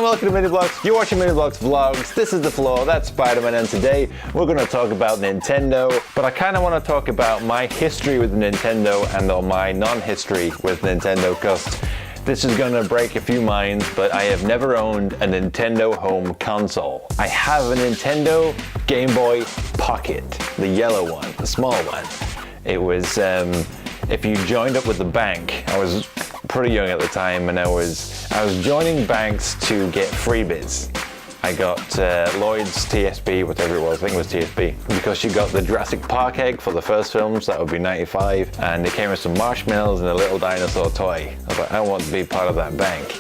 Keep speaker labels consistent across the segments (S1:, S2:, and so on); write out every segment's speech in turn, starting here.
S1: and welcome to Mini Bloks. You're watching Mini Bloks Vlogs. This is the floor, that's Spider-Man, and today we're going to talk about Nintendo. But I kind of want to talk about my history with Nintendo and my non-history with Nintendo, because this is going to break a few minds, but I have never owned a Nintendo home console. I have a Nintendo Game Boy Pocket, the yellow one, the small one. It was, if you joined up with the bank, I was pretty young at the time, and I was joining banks to get freebies. I got Lloyd's TSB, whatever it was, I think it was TSB, because you got the Jurassic Park egg for the first films, that would be 95, and it came with some marshmallows and a little dinosaur toy. I was like, I want to be part of that bank.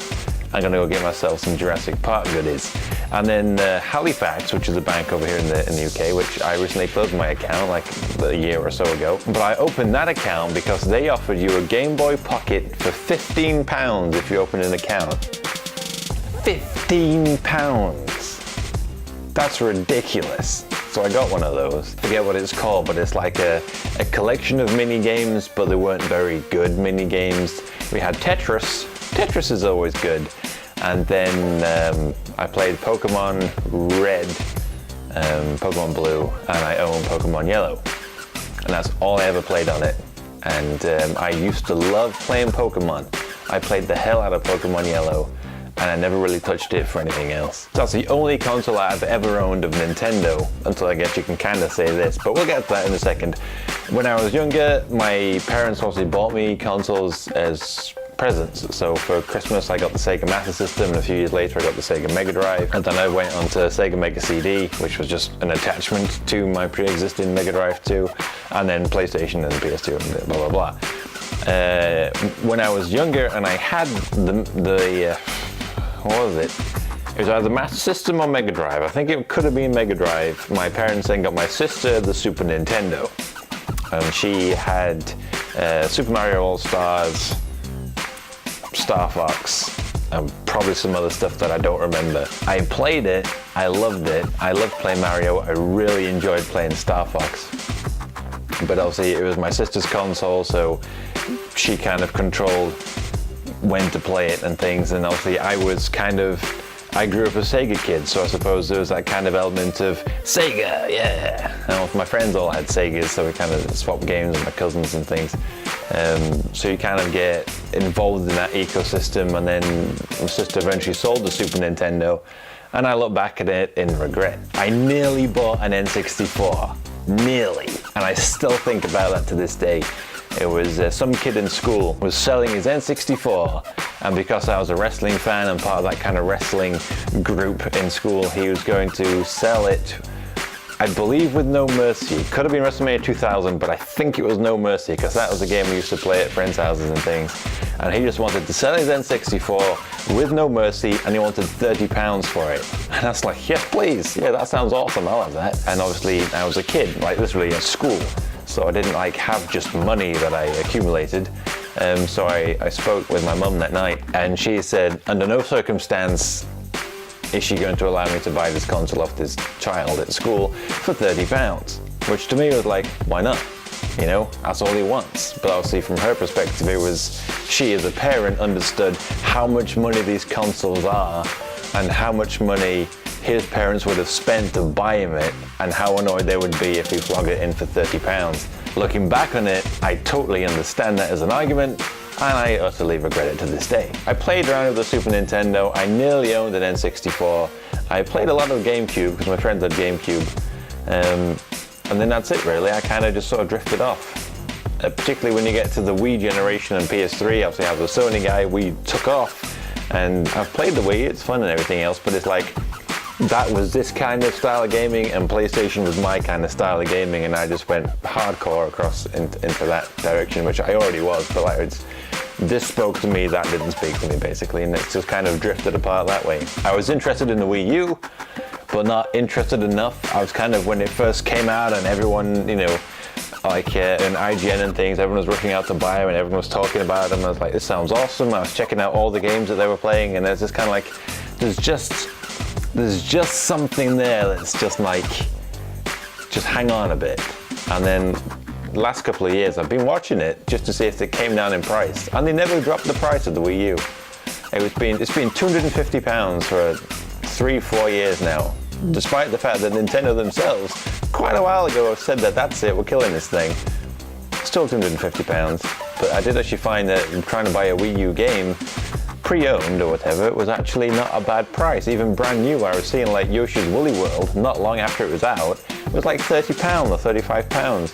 S1: I'm gonna go get myself some Jurassic Park goodies. And then Halifax, which is a bank over here in the UK, which I recently closed my account like a year or so ago. But I opened that account because they offered you a Game Boy Pocket for £15 if you open an account. £15! That's ridiculous. So I got one of those. I forget what it's called, but it's like a collection of mini games, but they weren't very good mini games. We had Tetris. Tetris is always good. And then I played Pokemon Red, Pokemon Blue, and I own Pokemon Yellow. And that's all I ever played on it. And I used to love playing Pokemon. I played the hell out of Pokemon Yellow, and I never really touched it for anything else. That's the only console I've ever owned of Nintendo, until I guess you can kind of say this, but we'll get to that in a second. When I was younger, my parents obviously bought me consoles as presents. So for Christmas I got the Sega Master System, and a few years later I got the Sega Mega Drive, and then I went on to Sega Mega CD, which was just an attachment to my pre-existing Mega Drive 2, and then PlayStation and PS2 and blah blah blah. When I was younger and I had what was it? It was either Master System or Mega Drive. I think it could have been Mega Drive. My parents then got my sister the Super Nintendo. She had Super Mario All-Stars, Star Fox, and probably some other stuff that I don't remember. I played it, I loved it. I loved playing Mario, I really enjoyed playing Star Fox. But obviously it was my sister's console, so she kind of controlled when to play it and things, and obviously I grew up a Sega kid, so I suppose there was that kind of element of Sega, yeah! And my friends all had Segas, so we kind of swapped games with my cousins and things. So you kind of get involved in that ecosystem, and then my sister eventually sold the Super Nintendo, and I look back at it in regret. I nearly bought an N64, nearly, and I still think about that to this day. It was some kid in school was selling his N64, and because I was a wrestling fan and part of that kind of wrestling group in school, he was going to sell it, I believe, with No Mercy. It could have been WrestleMania 2000, but I think it was No Mercy, because that was the game we used to play at friends' houses and things. And he just wanted to sell his N64 with No Mercy, and he wanted £30 for it. And I was like, yes, please. Yeah, that sounds awesome. I'll have that. And obviously, I was a kid, like literally at school. So I didn't have just money that I accumulated. So I spoke with my mum that night, and she said, under no circumstance is she going to allow me to buy this console off this child at school for £30, which to me was like, why not? You know, that's all he wants. But obviously from her perspective, it was, she as a parent understood how much money these consoles are and how much money his parents would have spent to buy him it, and how annoyed they would be if he flogged it in for £30. Looking back on it, I totally understand that as an argument, and I utterly regret it to this day. I played around with the Super Nintendo, I nearly owned an N64, I played a lot of Gamecube because my friends had Gamecube, and then that's it really. I kind of just sort of drifted off. Particularly when you get to the Wii generation and PS3, obviously I was a Sony guy, Wii took off, and I've played the Wii, it's fun and everything else, but it's like, that was this kind of style of gaming, and PlayStation was my kind of style of gaming, and I just went hardcore across into that direction, which I already was, but like this spoke to me, that didn't speak to me basically, and it's just kind of drifted apart that way. I was interested in the Wii U, but not interested enough. I was kind of, when it first came out and everyone, you know, like in IGN and things, everyone was rushing out to buy them and everyone was talking about them. I was like, this sounds awesome. I was checking out all the games that they were playing, and there's just kind of like, there's just something there that's just like, just hang on a bit. And then the last couple of years I've been watching it just to see if it came down in price, and they never dropped the price of the Wii U. It's been £250 for 3-4 years now, despite the fact that Nintendo themselves, quite a while ago, have said that that's it, we're killing this thing. Still £250, but I did actually find that trying to buy a Wii U game, pre-owned or whatever, it was actually not a bad price. Even brand new, I was seeing like Yoshi's Woolly World, not long after it was out, it was like £30 or £35,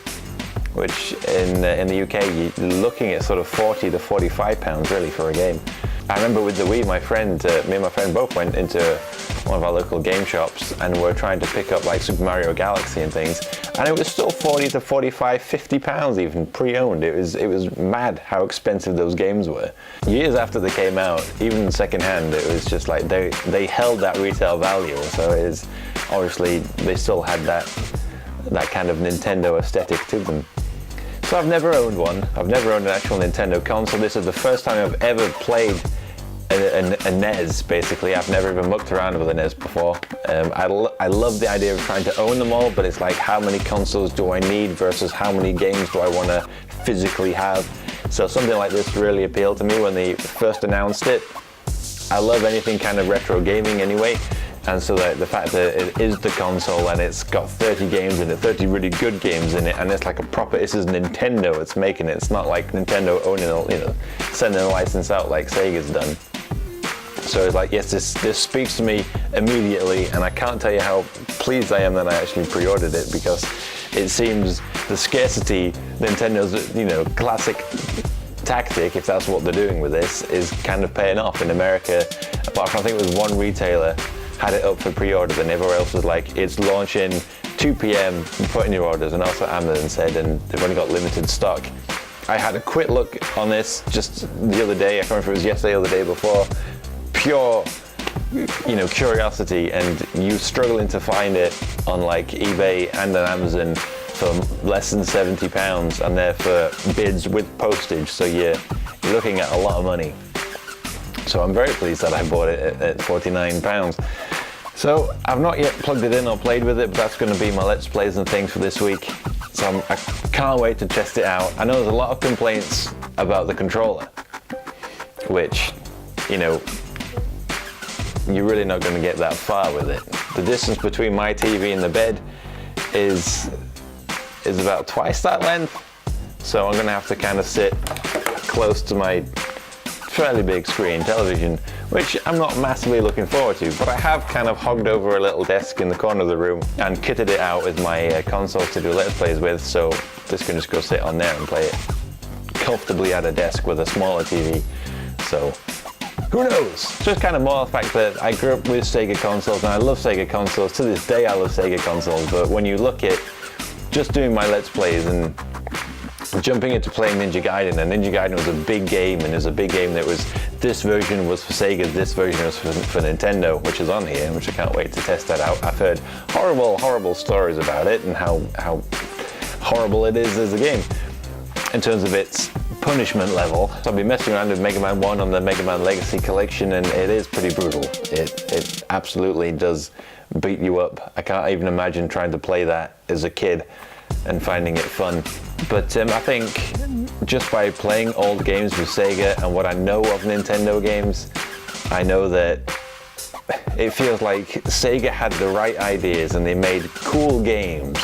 S1: which in the UK, you're looking at sort of £40 to £45 really for a game. I remember with the Wii, me and my friend both went into one of our local game shops and were trying to pick up like Super Mario Galaxy and things, and it was still 40 to 45, 50 pounds even pre-owned. It was mad how expensive those games were. Years after they came out, even secondhand, it was just like they held that retail value. So it is obviously they still had that kind of Nintendo aesthetic to them. So I've never owned one. I've never owned an actual Nintendo console. This is the first time I've ever played a NES, basically. I've never even mucked around with a NES before. I love the idea of trying to own them all, but it's like, how many consoles do I need versus how many games do I want to physically have? So something like this really appealed to me when they first announced it. I love anything kind of retro gaming anyway. And so the fact that it is the console and it's got 30 games in it, 30 really good games in it, and it's like a proper, this is Nintendo that's making it. It's not like Nintendo owning, sending a license out like Sega's done. So it's like, yes, this speaks to me immediately, and I can't tell you how pleased I am that I actually pre-ordered it, because it seems the scarcity, Nintendo's, classic tactic, if that's what they're doing with this, is kind of paying off in America. Apart from, I think it was one retailer had it up for pre-order, and everywhere else was like, it's launching 2 p.m, put in your orders, and also Amazon said, and they've only got limited stock. I had a quick look on this just the other day, I can't remember if it was yesterday or the day before, pure, curiosity, and you struggling to find it on like eBay and on Amazon for less than £70, and they're for bids with postage, so you're looking at a lot of money. So I'm very pleased that I bought it at £49. So I've not yet plugged it in or played with it, but that's going to be my Let's Plays and things for this week. So I can't wait to test it out. I know there's a lot of complaints about the controller, which, you're really not going to get that far with it. The distance between my TV and the bed is about twice that length, so I'm going to have to kind of sit close to my fairly big screen television, which I'm not massively looking forward to, but I have kind of hogged over a little desk in the corner of the room and kitted it out with my console to do Let's Plays with, so this can just go sit on there and play it comfortably at a desk with a smaller TV. So who knows? Just kind of more the fact that I grew up with Sega consoles, and I love Sega consoles. To this day I love Sega consoles, but when you look at just doing my Let's Plays and jumping into playing Ninja Gaiden, and Ninja Gaiden was a big game, and it was a big game that was, this version was for Sega, this version was for Nintendo, which is on here, which I can't wait to test that out. I've heard horrible stories about it and how horrible it is as a game in terms of its punishment level. So I've been messing around with Mega Man 1 on the Mega Man Legacy Collection, and it is pretty brutal. It absolutely does beat you up. I can't even imagine trying to play that as a kid and finding it fun. But I think just by playing old games with Sega and what I know of Nintendo games, I know that it feels like Sega had the right ideas and they made cool games,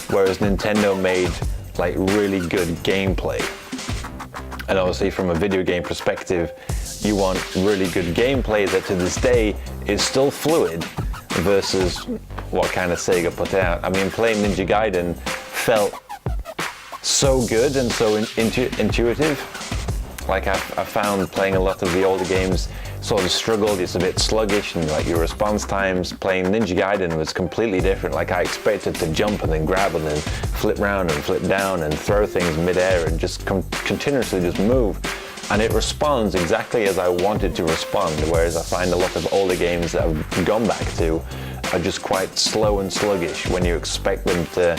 S1: whereas Nintendo made like really good gameplay. And obviously from a video game perspective, you want really good gameplay that to this day is still fluid versus what kind of Sega put out. I mean, playing Ninja Gaiden felt so good and so intuitive. Like I found playing a lot of the older games sort of struggled, it's a bit sluggish, and like your response times. Playing Ninja Gaiden was completely different. Like I expected to jump and then grab and then flip round and flip down and throw things mid-air and just continuously just move. And it responds exactly as I wanted to respond, whereas I find a lot of older games that I've gone back to are just quite slow and sluggish when you expect them to.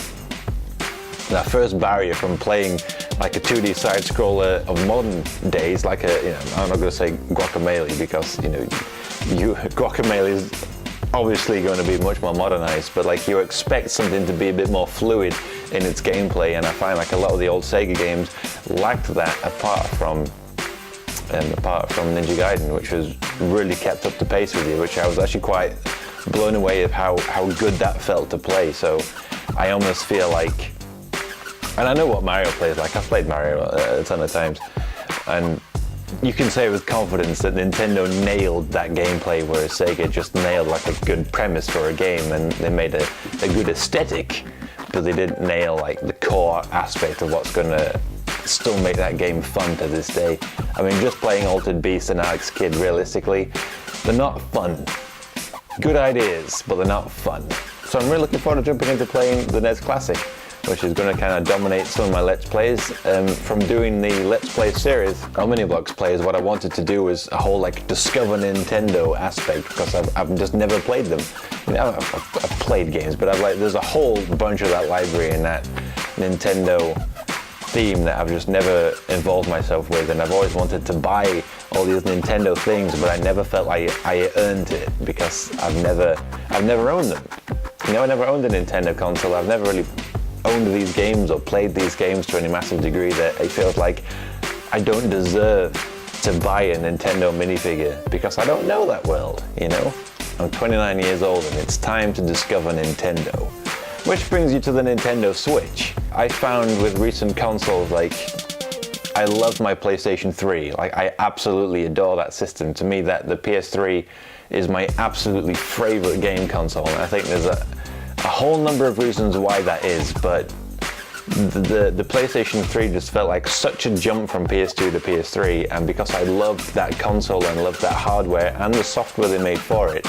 S1: That first barrier from playing like a 2D side scroller of modern days, like I'm not going to say Guacamelee, because Guacamelee is obviously going to be much more modernized, but like you expect something to be a bit more fluid in its gameplay, and I find like a lot of the old Sega games lacked that, apart from apart from Ninja Gaiden, which was really kept up to pace with you, which I was actually quite blown away of how good that felt to play. So I almost feel like, and I know what Mario plays like, I've played Mario a ton of times, and you can say with confidence that Nintendo nailed that gameplay, whereas Sega just nailed like a good premise for a game, and they made a good aesthetic, but they didn't nail like the core aspect of what's gonna still make that game fun to this day. I mean, just playing Altered Beast and Alex Kidd, realistically, they're not fun. Good ideas, but they're not fun. So I'm really looking forward to jumping into playing the NES Classic, which is going to kind of dominate some of my Let's Plays. From doing the Let's Play series on Mini Bloks Plays, what I wanted to do was a whole like Discover Nintendo aspect, because I've just never played them. You know, I've played games, but there's a whole bunch of that library and that Nintendo theme that I've just never involved myself with, and I've always wanted to buy all these Nintendo things, but I never felt like I earned it because I've never owned them. You know, I never owned a Nintendo console. I've never really owned these games or played these games to any massive degree that it feels like I don't deserve to buy a Nintendo minifigure because I don't know that world, you know? I'm 29 years old and it's time to discover Nintendo. Which brings you to the Nintendo Switch. I found with recent consoles, like, I love my PlayStation 3. Like, I absolutely adore that system. To me, the PS3 is my absolutely favorite game console. And I think there's a whole number of reasons why that is, but the PlayStation 3 just felt like such a jump from PS2 to PS3, and because I loved that console and loved that hardware and the software they made for it,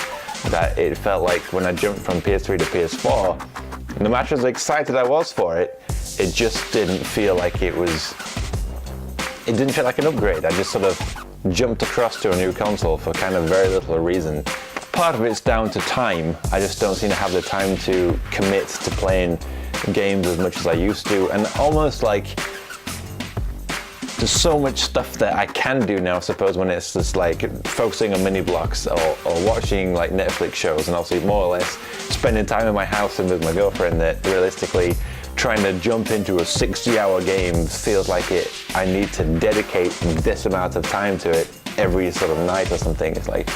S1: that it felt like when I jumped from PS3 to PS4, no matter as excited I was for it, it just didn't feel like it didn't feel like an upgrade. I just sort of jumped across to a new console for kind of very little reason. Part of it's down to time. I just don't seem to have the time to commit to playing games as much as I used to, and almost like there's so much stuff that I can do now, I suppose, when it's just like focusing on Mini Bloks or watching like Netflix shows, and obviously more or less spending time in my house and with my girlfriend, that realistically trying to jump into a 60-hour game feels like I need to dedicate this amount of time to it every sort of night or something. It's like,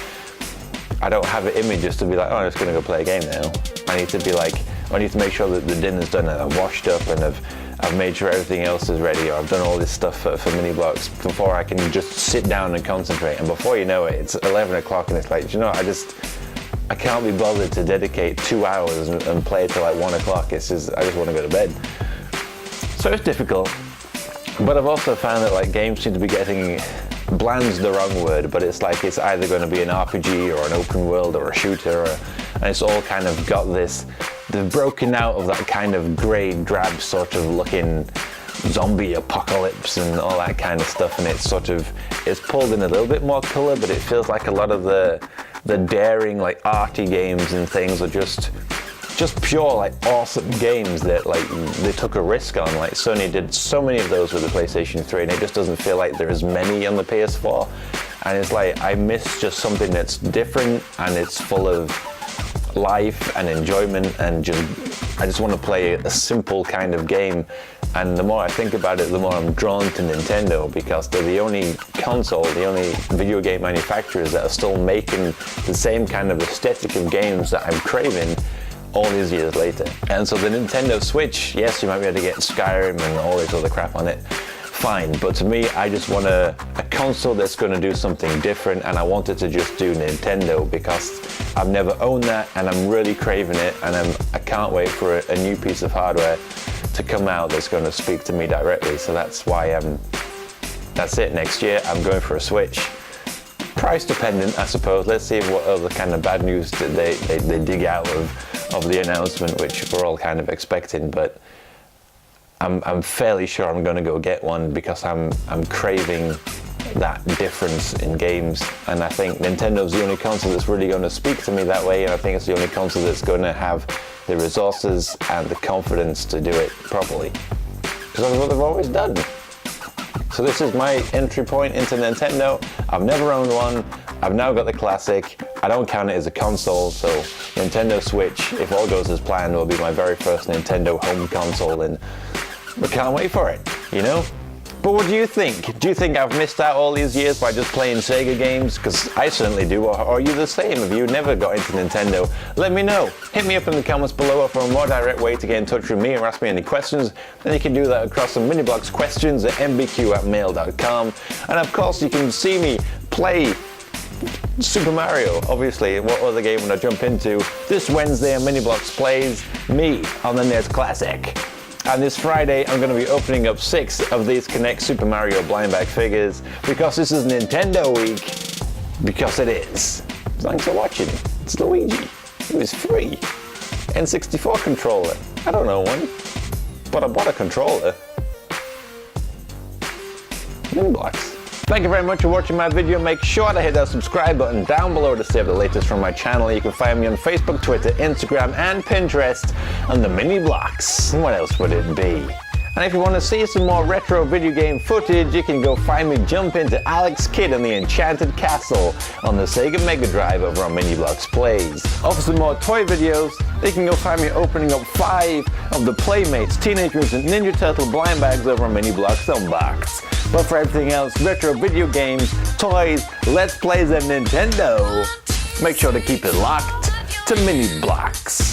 S1: I don't have it in me just to be like, oh, I'm just gonna go play a game now. I need to be like, I need to make sure that the dinner's done and I've washed up and I've made sure everything else is ready, or I've done all this stuff for Mini Bloks before I can just sit down and concentrate. And before you know it, it's 11 o'clock and it's like, you know, I can't be bothered to dedicate 2 hours and play till like 1 o'clock. It's just, I just want to go to bed. So it's difficult. But I've also found that like games seem to be getting, bland's the wrong word, but it's like it's either going to be an RPG or an open world or a shooter, and it's all kind of got this, they've broken out of that kind of grey, drab sort of looking zombie apocalypse and all that kind of stuff, and it's pulled in a little bit more colour, but it feels like a lot of the daring, like arty games and things are just pure like awesome games that like they took a risk on. Like Sony did so many of those with the PlayStation 3, and it just doesn't feel like there is many on the PS4. And it's like I miss just something that's different and it's full of life and enjoyment, and I just want to play a simple kind of game. And the more I think about it, the more I'm drawn to Nintendo, because they're the only console, the only video game manufacturers that are still making the same kind of aesthetic of games that I'm craving all these years later. And so the Nintendo Switch, yes, you might be able to get Skyrim and all this other crap on it, fine, but to me, I just want a console that's going to do something different, and I wanted to just do Nintendo because I've never owned that and I'm really craving it, and I can't wait for a new piece of hardware to come out that's going to speak to me directly. So that's why that's it. Next year I'm going for a Switch. Price dependent, I suppose. Let's see what other kind of bad news that they dig out of the announcement, which we're all kind of expecting, but I'm fairly sure I'm going to go get one because I'm craving that difference in games, and I think Nintendo's the only console that's really going to speak to me that way, and I think it's the only console that's going to have the resources and the confidence to do it properly, because that's what they've always done. So this is my entry point into Nintendo. I've never owned one. I've now got the Classic. I don't count it as a console, so Nintendo Switch, if all goes as planned, will be my very first Nintendo home console, and I can't wait for it, you know? But what do you think? Do you think I've missed out all these years by just playing Sega games? Because I certainly do. Or are you the same? If you never got into Nintendo, let me know. Hit me up in the comments below, or for a more direct way to get in touch with me or ask me any questions, then you can do that across the Mini-Bloks questions at mbq@mail.com. And of course, you can see me play Super Mario, obviously. What other game would I jump into? This Wednesday on Mini-Bloks Plays Me on the NES Classic. And this Friday, I'm going to be opening up 6 of these Connect Super Mario blind bag figures, because this is Nintendo Week. Because it is. Thanks for watching. It's Luigi. It was free. N64 controller. I don't know one, but I bought a controller. Mini-Bloks. Thank you very much for watching my video. Make sure to hit that subscribe button down below to save the latest from my channel. You can find me on Facebook, Twitter, Instagram, and Pinterest on the Mini-Bloks. What else would it be? And if you want to see some more retro video game footage, you can go find me jump into Alex Kidd and the Enchanted Castle on the Sega Mega Drive over on Mini-Bloks Plays. Or for some more toy videos, you can go find me opening up 5 of the Playmates Teenage Mutant Ninja Turtle blind bags over on Mini-Bloks Unboxed. But for everything else, retro video games, toys, Let's Plays, and Nintendo, make sure to keep it locked to Mini-Bloks.